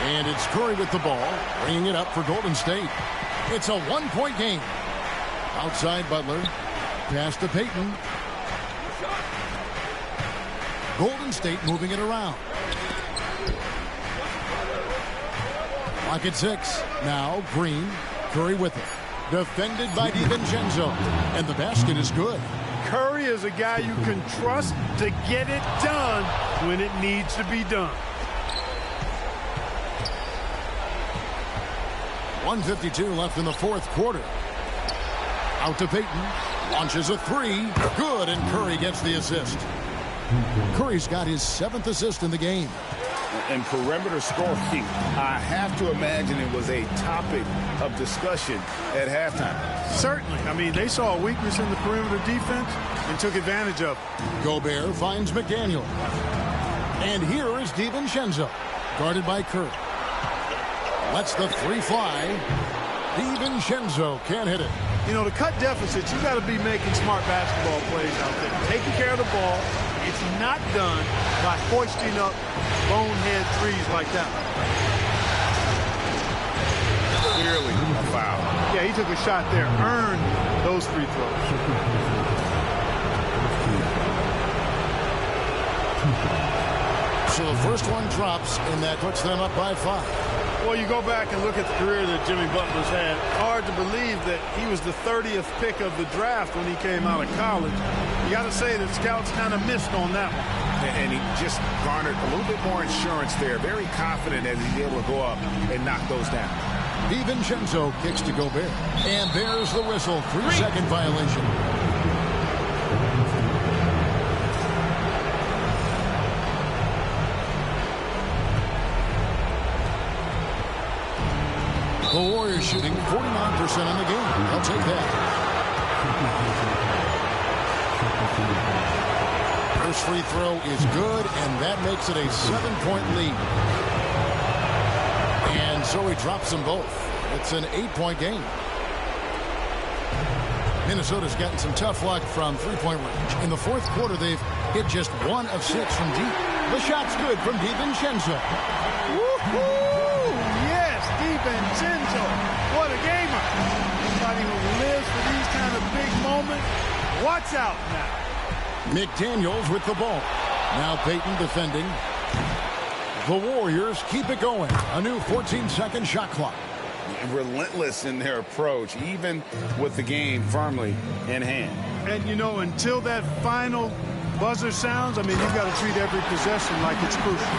[SPEAKER 4] And it's Curry with the ball, bringing it up for Golden State. It's a 1-point game. Outside Butler. Pass to Payton. Golden State moving it around. Clock at 6. Now Green. Curry with it. Defended by DiVincenzo. And the basket is good.
[SPEAKER 5] Curry is a guy you can trust to get it done when it needs to be done.
[SPEAKER 4] 1:52 left in the fourth quarter. Out to Payton. Launches a 3. Good, and Curry gets the assist. Curry's got his 7th assist in the game.
[SPEAKER 6] And perimeter scoring, I have to imagine it was a topic of discussion at halftime.
[SPEAKER 5] Certainly. I mean, they saw a weakness in the perimeter defense and took advantage of it.
[SPEAKER 4] Gobert finds McDaniel. And here is DiVincenzo, guarded by Curry. Lets the 3 fly. DiVincenzo can't hit it.
[SPEAKER 5] You know, to cut deficits, you got to be making smart basketball plays out there. Taking care of the ball. It's not done by hoisting up bonehead threes like that.
[SPEAKER 6] Clearly a foul.
[SPEAKER 5] Yeah, he took a shot there. Earned those free throws.
[SPEAKER 4] So the first one drops, and that puts them up by 5.
[SPEAKER 5] Well, you go back and look at the career that Jimmy Butler's had. Hard to believe that he was the 30th pick of the draft when he came out of college. You got to say that scouts kind of missed on that one.
[SPEAKER 6] And he just garnered a little bit more insurance there. Very confident that he's able to go up and knock those down.
[SPEAKER 4] DiVincenzo kicks to Gobert. And there's the whistle. 3-second violation. The Warriors shooting 49% on the game. I'll take that. First free throw is good, and that makes it a 7-point lead. And so he drops them both. It's an 8-point game. Minnesota's gotten some tough luck from three-point range. In the fourth quarter, they've hit just 1 of 6 from deep. The shot's good from DiVincenzo.
[SPEAKER 5] Woo-hoo! Yes, DiVincenzo. What a gamer. Somebody who lives for these kind of big moments. Watch out now.
[SPEAKER 4] McDaniels with the ball. Now Payton defending. The Warriors keep it going. A new 14-second shot clock.
[SPEAKER 6] Relentless in their approach, even with the game firmly in hand.
[SPEAKER 5] And, you know, until that final buzzer sounds, I mean, you've got to treat every possession like it's crucial.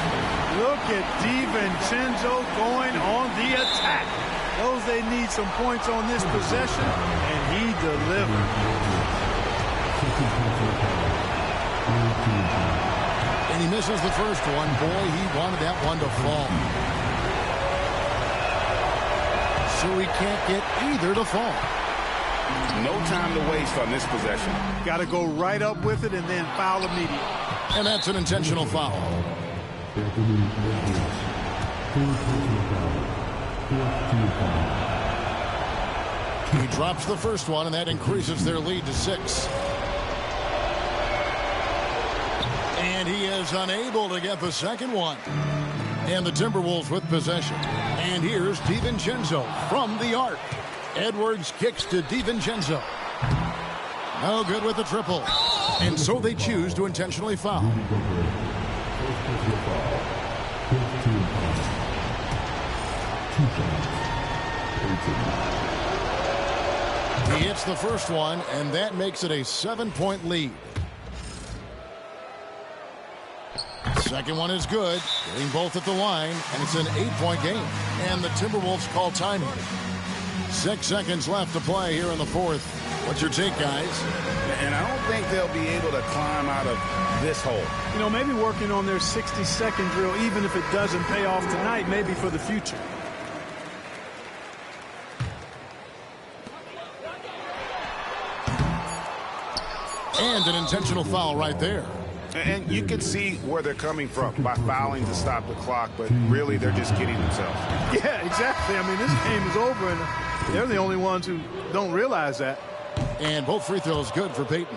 [SPEAKER 5] Look at DiVincenzo going on the attack. Those they need some points on this possession, and he delivered.
[SPEAKER 4] And he misses the first one. Boy, he wanted that one to fall. So he can't get either to fall.
[SPEAKER 6] No time to waste on this possession.
[SPEAKER 5] Got to go right up with it and then foul immediately.
[SPEAKER 4] And that's an intentional foul. He drops the first one, and that increases their lead to 6. And he is unable to get the second one. And the Timberwolves with possession. And here's DiVincenzo from the arc. Edwards kicks to DiVincenzo. No good with the triple. And so they choose to intentionally foul. He hits the first one, and that makes it a 7-point lead. Second one is good, getting both at the line, and it's an 8-point game. And the Timberwolves call time here. 6 seconds left to play here in the fourth. What's your take, guys?
[SPEAKER 6] And I don't think they'll be able to climb out of this hole.
[SPEAKER 5] You know, maybe working on their 60-second drill, even if it doesn't pay off tonight, maybe for the future.
[SPEAKER 4] And an intentional foul right there.
[SPEAKER 6] And you can see where they're coming from by fouling to stop the clock, but really they're just kidding themselves.
[SPEAKER 5] Yeah, exactly. I mean, this game is over, and they're the only ones who don't realize that.
[SPEAKER 4] And both free throws good for Payton.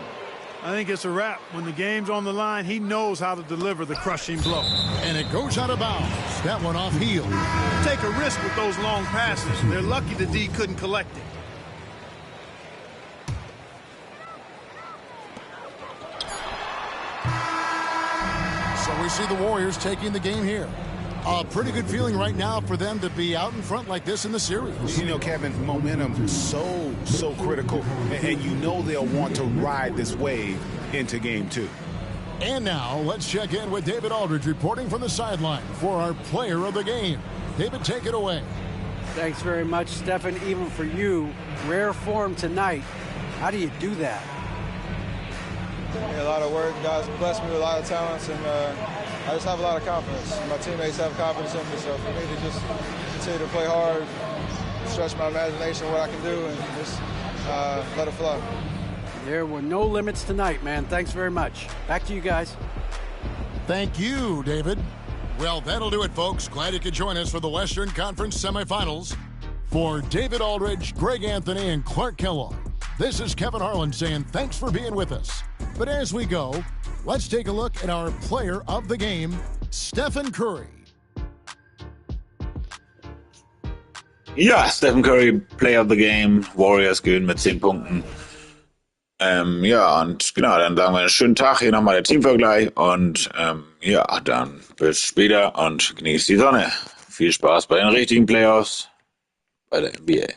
[SPEAKER 5] I think it's a wrap. When the game's on the line, he knows how to deliver the crushing blow.
[SPEAKER 4] And it goes out of bounds. That one off heel.
[SPEAKER 5] Take a risk with those long passes. They're lucky the D couldn't collect it.
[SPEAKER 4] So we see the Warriors taking the game here. A pretty good feeling right now for them to be out in front like this in the series.
[SPEAKER 6] You know, Kevin, momentum so critical. And you know they'll want to ride this wave into game 2.
[SPEAKER 4] And now let's check in with David Aldridge reporting from the sideline for our player of the game. David, take it away.
[SPEAKER 7] Thanks very much, Stephen. Even for you, rare form tonight. How do you do that?
[SPEAKER 12] A lot of work. Guys blessed me with a lot of talents, and I just have a lot of confidence. My teammates have confidence in me, so for me to just continue to play hard, stretch my imagination, what I can do, and just let it flow.
[SPEAKER 7] There were no limits tonight, man. Thanks very much. Back to you guys.
[SPEAKER 4] Thank you, David. Well, that'll do it, folks. Glad you could join us for the Western Conference semifinals. For David Aldridge, Greg Anthony, and Clark Kellogg, this is Kevin Harlan saying thanks for being with us. But as we go, let's take a look at our player of the game, Stephen Curry.
[SPEAKER 2] Ja, Stephen Curry, Player of the Game, Warriors gewinnen mit 10 Punkten. Ja, und genau, dann sagen wir einen schönen Tag, hier nochmal der Teamvergleich und ja, dann bis später und genießt die Sonne. Viel Spaß bei den richtigen Playoffs bei der NBA.